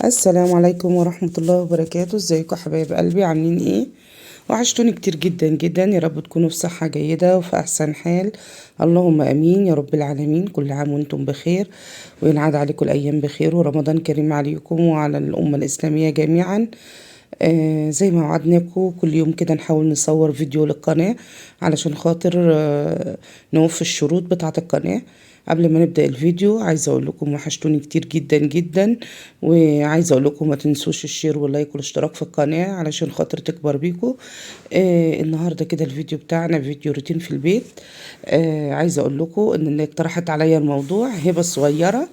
السلام عليكم ورحمة الله وبركاته. ازيكم حبايب قلبي؟ عاملين ايه؟ وحشتوني كتير جدا جدا. يا رب تكونوا في صحة جيدة وفي احسن حال. اللهم امين يا رب العالمين. كل عام وانتم بخير، وينعاد عليكم الايام بخير، ورمضان كريم عليكم وعلى الامة الاسلامية جميعا. زي ما وعدناكم كل يوم كده نحاول نصور فيديو للقناة علشان خاطر نوفي الشروط بتاعة القناة. قبل ما نبدأ الفيديو عايزة اقول لكم وحشتوني كتير جدا جدا، وعايزة اقول لكم ما تنسوش الشير واللايك والاشتراك في القناة علشان خاطر تكبر بيكم. النهاردة كده الفيديو بتاعنا فيديو روتين في البيت. عايزة اقول لكم ان اللي اقترحت عليا الموضوع هبة الصغيرة.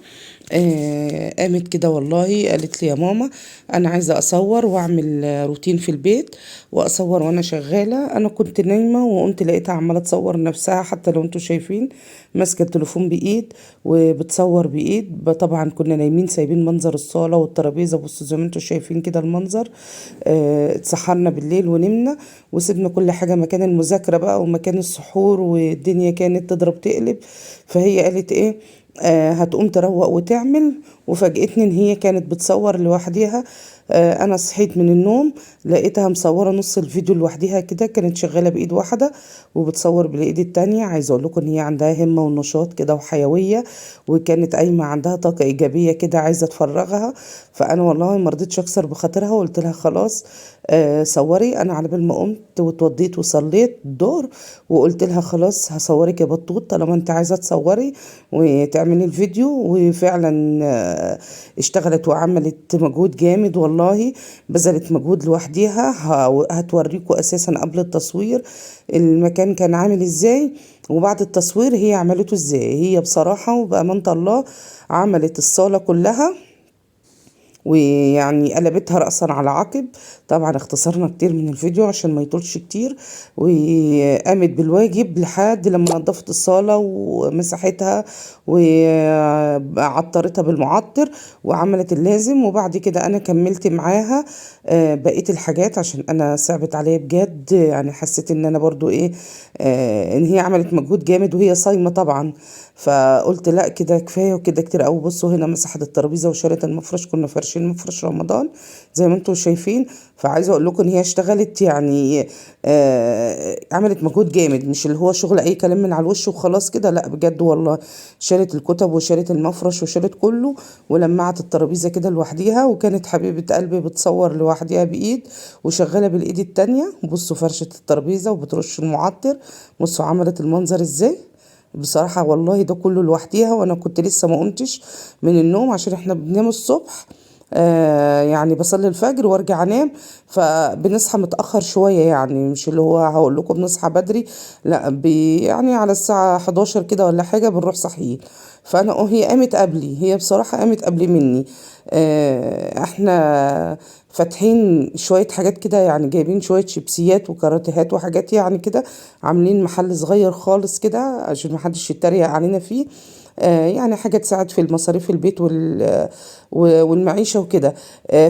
قامت كده والله قالت لي يا ماما انا عايزه اصور واعمل روتين في البيت، واصور وانا شغاله. انا كنت نايمه وقمت لقيتها عماله تصور نفسها، حتى لو انتوا شايفين ماسكه التليفون بايد وبتصور بايد. طبعا كنا نايمين سايبين منظر الصاله والترابيزه، بصوا زي ما انتوا شايفين كده المنظر. اتسحرنا بالليل ونمنا وسيبنا كل حاجه مكان المذاكره بقى ومكان السحور، والدنيا كانت تضرب تقلب. فهي قالت ايه، هتقوم تروق وتعمل. وفاجأتني ان هي كانت بتصور لوحديها. انا صحيت من النوم لقيتها مصوره نص الفيديو لوحديها كده، كانت شغاله بايد واحده وبتصور بالايد التانية. عايزه اقول لكم ان هي عندها همه ونشاط كده وحيويه، وكانت قايمه عندها طاقه ايجابيه كده عايزه تفرغها. فانا والله ما رضيتش اكسر بخاطرها وقلت لها خلاص صوري. انا على بال ما قمت واتوضيت وصليت الظهر وقلت لها خلاص هصورك يا بطوط طالما انت عايزه تصوري وتعملي الفيديو. وفعلا اشتغلت وعملت مجهود جامد والله، بذلت مجهود لوحديها. هتوريكم اساسا قبل التصوير المكان كان عامل ازاي، وبعد التصوير هي عملته ازاي. هي بصراحة وبأمانة الله عملت الصالة كلها، ويعني قلبتها رأسا على عقب. طبعا اختصرنا كتير من الفيديو عشان ما يطولش كتير. وقامت بالواجب لحد لما نظفت الصالة ومسحتها وعطرتها بالمعطر وعملت اللازم. وبعد كده انا كملت معاها بقية الحاجات عشان انا صعبت عليا بجد. يعني حسيت ان انا برضو ايه، ان هي عملت مجهود جامد وهي صايمة طبعا. فقلت لا كده كفايه وكده كتير قوي. بصوا هنا مسحت الترابيزه وشالت المفرش، كنا فارشين مفرش رمضان زي ما انتم شايفين. فعايزه اقول لكم ان هي اشتغلت يعني عملت مجهود جامد، مش اللي هو شغل اي كلام من على الوش وخلاص كده، لا بجد والله. شالت الكتب وشالت المفرش وشالت كله ولمعت الترابيزه كده لوحديها. وكانت حبيبه قلبي بتصور لوحديها بايد وشغاله بالايد التانية. بصوا فرشت الترابيزه وبترش المعطر. بصوا عملت المنظر ازاي. بصراحة والله ده كله لوحديها، وانا كنت لسه ما قمتش من النوم عشان احنا بننام الصبح. يعني بصلي الفجر وارجع انام، فبنصحى متأخر شوية. يعني مش اللي هو هقول لكم بنصحى بدري، لا يعني على الساعة 11 كده ولا حاجة بنروح صحيين. فانا هي قامت قبلي، هي بصراحة قامت قبلي مني. احنا فاتحين شوية حاجات كده، يعني جايبين شوية شيبسيات وكاراتيهات وحاجات يعني كده، عاملين محل صغير خالص كده عشان محدش يتريق علينا فيه. يعني حاجة تساعد في المصاريف البيت والمعيشة وكده.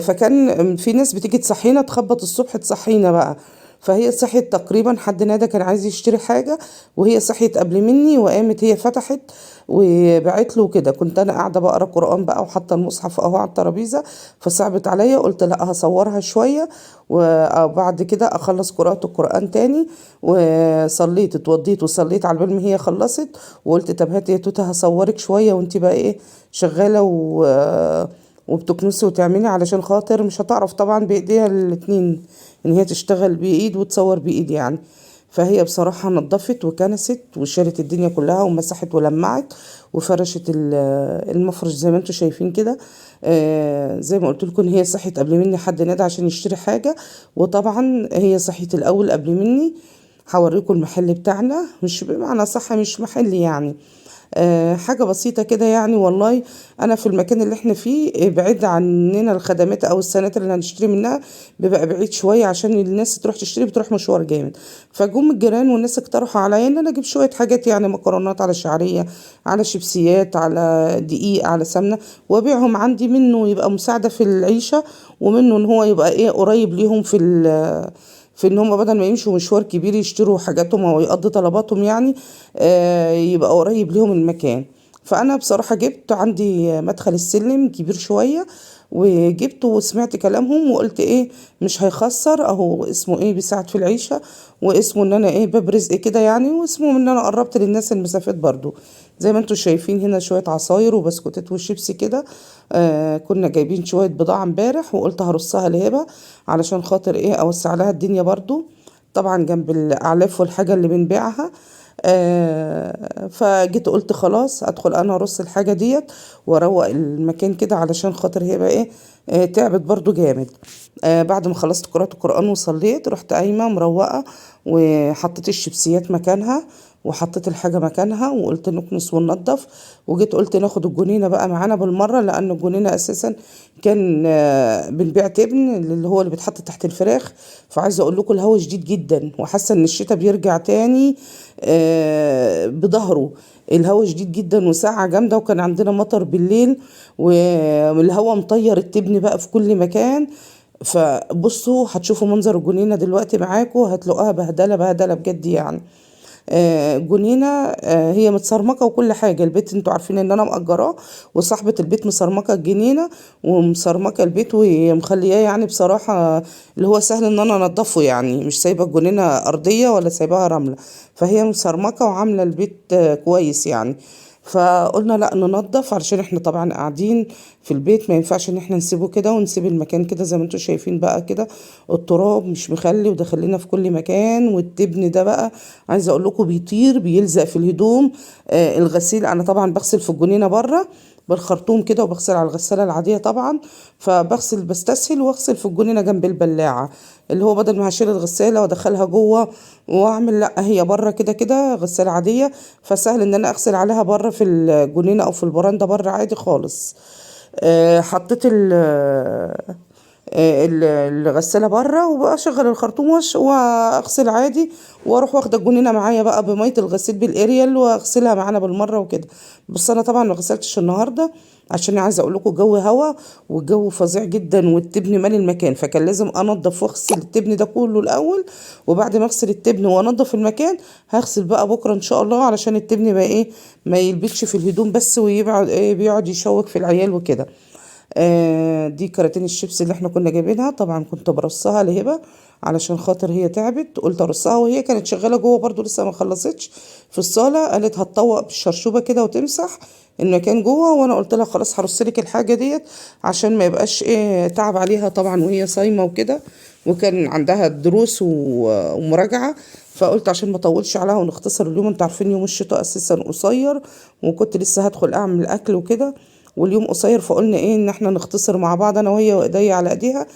فكان في ناس بتيجي تصحينا تخبط الصبح تصحينا بقى. فهي صحيت تقريبا، حد نادى كان عايز يشتري حاجة وهي صحيت قبل مني وقامت هي فتحت وبعت له كده. كنت انا قاعده بقرا قران بقى وحاطه المصحف اهو على الترابيزه، فصعبت عليا قلت لا هصورها شويه وبعد كده اخلص قراءه القران تاني. وصليت اتوضيت وصليت على بال ما هي خلصت، وقلت طب هاتي يا توته هصورك شويه وانت بقى ايه شغاله وبتكنسي وتعملي، علشان خاطر مش هتعرف طبعا بايديها الاتنين ان هي تشتغل بايد وتصور بايد يعني. فهي بصراحة نظفت وكنست وشالت الدنيا كلها ومسحت ولمعت وفرشت المفرش زي ما انتم شايفين كده. زي ما قلت لكم هي صحت قبل مني، حد نادى عشان يشتري حاجة، وطبعا هي صحت الأول قبل مني. هوريكم المحل بتاعنا، مش بمعنى صح مش محل يعني، حاجة بسيطة كده يعني والله. أنا في المكان اللي احنا فيه بعيد عننا الخدمات أو السناتر اللي هنشتري منها بيبقى بعيد شوية، عشان الناس تروح تشتري بتروح مشوار جامد. فجم الجيران والناس اقترحوا عليا إن أنا أجيب شوية حاجات، يعني مكرونات على شعرية على شيبسيات على دقيق على سمنة، وأبيعهم عندي، منه يبقى مساعدة في العيشة، ومنه إن هو يبقى إيه قريب ليهم في ان هم بدل ما يمشوا مشوار كبير يشتروا حاجاتهم او يقضوا طلباتهم يعني. يبقى قريب ليهم المكان. فانا بصراحة جبت عندي مدخل السلم كبير شوية، وجبته وسمعت كلامهم وقلت ايه مش هيخسر، اهو اسمه ايه بيساعد في العيشة، واسمه ان انا ايه باب رزق كده يعني، واسمه ان انا قربت للناس المسافات برضو. زي ما انتوا شايفين هنا شوية عصاير وبسكوتات وشيبسي كده. كنا جايبين شوية بضاعة امبارح وقلت هرصها لهبة علشان خاطر ايه اوسع لها الدنيا برضو، طبعا جنب الاعلاف والحاجة اللي بنبيعها. فجيت قلت خلاص ادخل انا ارص الحاجة ديت واروق المكان كده علشان خاطر هيبقى ايه تعبت برضو جامد. بعد ما خلصت قراءة القرآن وصليت رحت قايمة مروقة، وحطيت الشيبسيات مكانها وحطيت الحاجة مكانها وقلت نكنس وننضف. وجيت قلت ناخد الجنينة بقى معانا بالمرة، لأن الجنينة أساسا كان بنبيع تبن اللي هو اللي بيتحط تحت الفراخ. فعايزة أقول لكم الهوا شديد جدا، وحاسة إن الشتاء بيرجع تاني بظهره. الهوا شديد جدا وساعة جامدة، وكان عندنا مطر بالليل، والهوا مطير التبن بقى في كل مكان. فبصوا هتشوفوا منظر الجنينة دلوقتي معاكم هتلاقوها بهدلة بهدلة بجد يعني. جنينة هي متسرمكة وكل حاجة. البيت انتوا عارفين ان انا مأجراه، وصاحبة البيت مسرمكة الجنينة ومسرمكة البيت ومخلياه يعني بصراحة اللي هو سهل ان انا انضفه، يعني مش سايبة الجنينة ارضية ولا سايباها رملة، فهي مسرمكة وعاملة البيت كويس يعني. فقلنا لا ننظف علشان احنا طبعا قاعدين في البيت، ما ينفعش ان احنا نسيبه كده ونسيب المكان كده زي ما انتوا شايفين بقى كده. التراب مش مخلي وداخل لنا في كل مكان، والتبن ده بقى عايزه اقول لكم بيطير بيلزق في الهدوم. الغسيل انا طبعا بغسل في الجنينه بره بالخرطوم كده، وبغسل على الغساله العاديه طبعا. فبغسل بستسهل واغسل في الجنينه جنب البلاعه، اللي هو بدل ما هشيل الغساله وادخلها جوه واعمل، لا هي بره كده كده غساله عاديه، فسهل ان انا اغسل عليها بره في الجنينه او في البرندة بره عادي خالص. حطيت الغسالة بره، واشغل الخرطوم واغسل عادي، واروح واخده الجنينه معايا بقى بميه الغسيل بالاريال واغسلها معانا بالمره وكده. بس انا طبعا ما غسلتش النهارده عشان عايزه اقول لكم الجو هوا والجو فظيع جدا والتبن مالي المكان، فكان لازم انضف واغسل التبن ده كله الاول، وبعد ما اغسل التبن وانضف المكان هغسل بقى بكره ان شاء الله، علشان التبن بقى ايه ما يلبسش في الهدوم بس، ويبعد ايه بيقعد يشوك في العيال وكده. دي كراتين الشيبس اللي احنا كنا جايبينها، طبعا كنت برصها لهبة علشان خاطر هي تعبت، قلت ارصها وهي كانت شغالة جوه برضو لسه ما خلصتش في الصالة. قالت هتطوق بالشرشوبة كده وتمسح المكان جوه، وانا قلت لها خلاص هرص لك الحاجة ديت عشان ما يبقاش ايه تعب عليها طبعا وهي صايمة وكده، وكان عندها دروس ومراجعة. فقلت عشان ما اطولش عليها ونختصر اليوم، انتوا عارفين يوم الشتاء اساسا قصير، وكنت لسه هدخل اعمل اكل وكده واليوم قصير، فقلنا ايه ان احنا نختصر مع بعض انا وهي وايديا على ايديها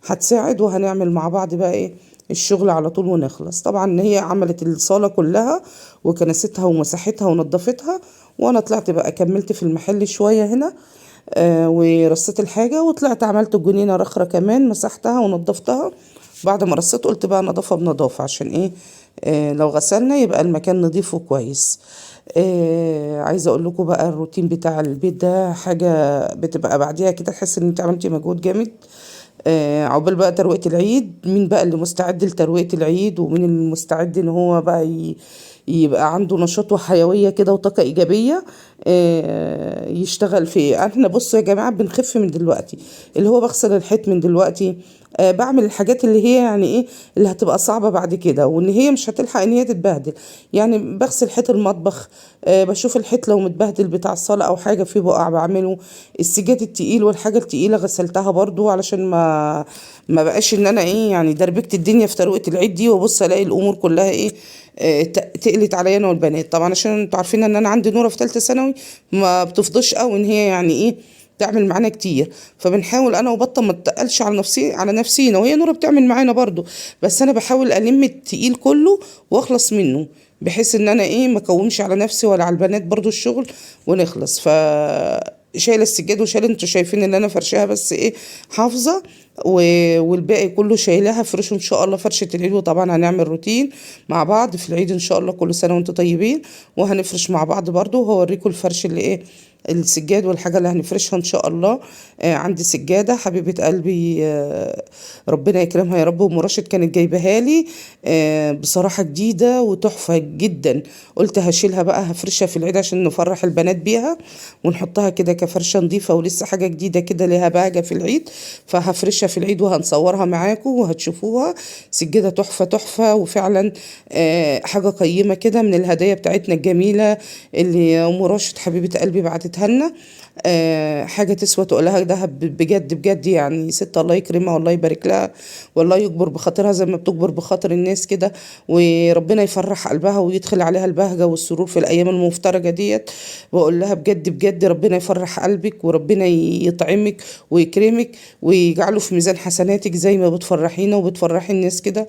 هتساعد، وهنعمل مع بعض بقى ايه الشغل على طول ونخلص. طبعا هي عملت الصالة كلها وكنستها ومسحتها ونظفتها، وانا طلعت بقى كملت في المحل شوية هنا ورصيت الحاجة، وطلعت عملت الجنينة رخرة كمان مسحتها ونظفتها. بعد ما رصيت قلت بقى نظافة بنظافة عشان ايه لو غسلنا يبقى المكان نظيف وكويس. عايزه اقول لكم بقى الروتين بتاع البيت ده حاجه بتبقى بعديها كده تحس ان انت عملتي مجهود جامد. عقبال بقى ترويقة العيد، مين بقى اللي مستعد لترويقة العيد، ومين المستعد ان هو بقى يبقى عنده نشاط وحيوية كده وطاقة إيجابية يشتغل فيه. احنا بصوا يا جماعة بنخف من دلوقتي، اللي هو بغسل الحيط من دلوقتي، بعمل الحاجات اللي هي يعني ايه اللي هتبقى صعبة بعد كده، وان هي مش هتلحق ان هي تتبهدل. يعني بغسل حيط المطبخ، بشوف الحيط لو متبهدل بتاع الصالة او حاجة فيه بقع بعمله. السجاد التقيل والحاجة التقيلة غسلتها برضو علشان ما بقاش ان انا ايه يعني دربكت الدنيا في ترويقة العيد دي، وابص الاقي الامور كلها ايه تقلت عليا انا والبنات. طبعا عشان انتوا عارفين ان انا عندي نوره في ثالثه ثانوي ما بتفضش قوي ان هي يعني ايه تعمل معانا كتير، فبنحاول انا وبطه ما تقلش على نفسينا، وهي نوره بتعمل معانا برضو، بس انا بحاول الم التقيل كله واخلص منه، بحيث ان انا ايه ما اكومش على نفسي ولا على البنات برضو الشغل ونخلص. شايله السجاد وشايله، انتوا شايفين ان انا فرشاها بس ايه حافظه والباقي كله شايلاها فرشه ان شاء الله فرشه العيد. وطبعا هنعمل روتين مع بعض في العيد ان شاء الله، كل سنه وانتم طيبين. وهنفرش مع بعض برضو، وهوريكم الفرش اللي ايه، السجاد والحاجه اللي هنفرشها ان شاء الله. عندي سجاده حبيبه قلبي، ربنا يكرمها يا رب، ام راشد كانت جايبها لي بصراحه جديده وتحفه جدا. قلت هشيلها بقى هفرشها في العيد عشان نفرح البنات بيها، ونحطها كده كفرشه نظيفه، ولسه حاجه جديده كده ليها بهجه في العيد. فهفرشها في العيد وهنصورها معاكم وهتشوفوها. سجاده تحفه تحفه، وفعلا حاجه قيمه كده من الهدايا بتاعتنا الجميله اللي ام راشد حبيبه قلبي بعتتها لنا. حاجه تسوى تقولها دهب بجد بجد يعني. ست الله يكرمها والله يبارك لها، والله يكبر بخاطرها زي ما بتكبر بخاطر الناس كده. وربنا يفرح قلبها ويدخل عليها البهجه والسرور في الايام المفترجه ديت. بقول لها بجد بجد ربنا يفرح قلبك، وربنا يطعمك ويكرمك ويجعله في ميزان حسناتك زي ما بتفرحينا وبتفرحي الناس كده.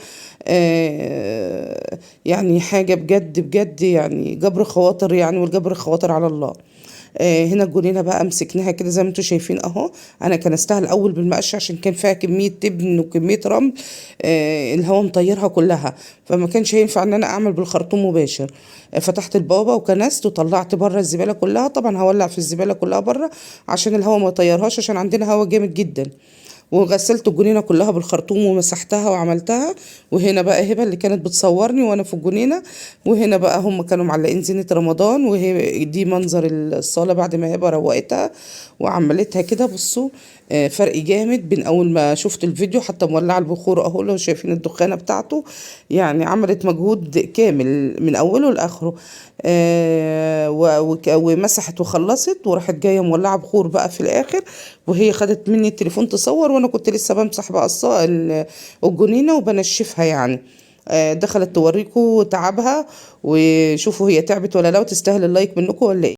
يعني حاجه بجد بجد يعني جبر خواطر يعني، والجبر خواطر على الله. هنا الجنينه بقى مسكناها كده زي ما انتم شايفين اهو. انا كنستها الاول بالمقش عشان كان فيها كميه تبن وكميه رمل، الهواء مطيرها كلها، فما كانش ينفع ان انا اعمل بالخرطوم مباشر. فتحت البابا وكنست وطلعت بره الزباله كلها. طبعا هولع في الزباله كلها بره عشان الهواء ما يطيرهاش، عشان عندنا هواء جامد جدا. وغسلت الجنينة كلها بالخرطوم ومسحتها وعملتها. وهنا بقى هبة اللي كانت بتصورني وانا في الجنينة. وهنا بقى هم كانوا معلقين زينة رمضان، وهي دي منظر الصالة بعد ما هبة روقتها وعملتها كده. بصوا فرق جامد بين اول ما شفت الفيديو، حتى مولعة البخور اهو لو شايفين الدخانة بتاعته. يعني عملت مجهود كامل من اوله لاخره. ومسحت وخلصت وراحت جايه مولعه بخور بقى في الاخر. وهي خدت مني التليفون تصور، وانا كنت لسه بمسح بقى الجنينه وبنشفها يعني. دخلت توريكم تعبها، وشوفوا هي تعبت ولا لا، وتستاهل اللايك منكم ولا ايه.